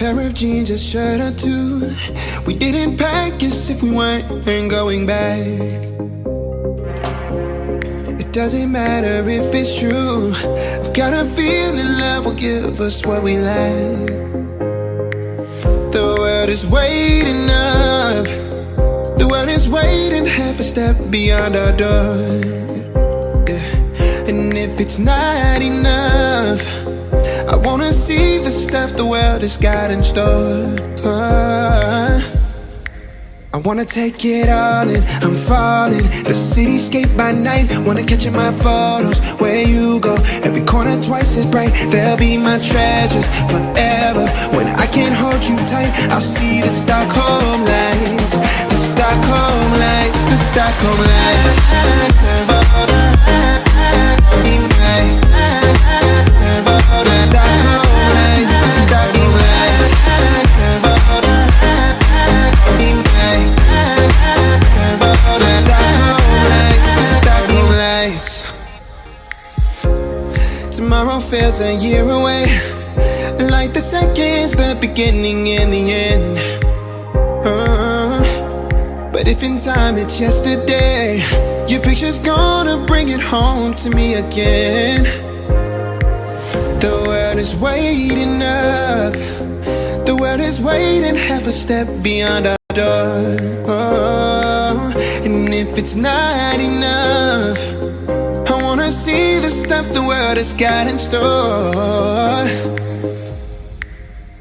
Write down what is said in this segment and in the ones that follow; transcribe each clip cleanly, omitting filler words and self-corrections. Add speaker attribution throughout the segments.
Speaker 1: Pair of jeans, a shirt or two. We didn't pack as if we weren't going back. It doesn't matter if it's true. I've got a feeling love will give us what we lack. The world is waiting up. The world is waiting half a step beyond our door. Yeah. And if it's not enough, I wanna see the stuff the world has got in store. I wanna take it all in, I'm falling. The cityscape by night, wanna catch in my photos. Where you go, every corner twice as bright. They'll be my treasures forever. When I can't hold you tight, I'll see the Stockholm lights. The Stockholm lights, the Stockholm lights. Tomorrow feels a year away, like the seconds, the beginning and the end. But if in time it's yesterday, your picture's gonna bring it home to me again. The world is waiting up. The world is waiting half a step beyond our door. And if it's not enough, I wanna see the stuff the world has got in store.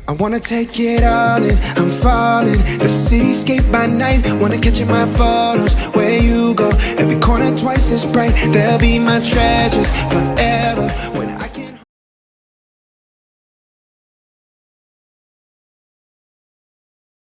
Speaker 1: I wanna take it all in, I'm falling. The cityscape by night, wanna catch in my photos. Where you go, every corner twice as bright. They'll be my treasures forever.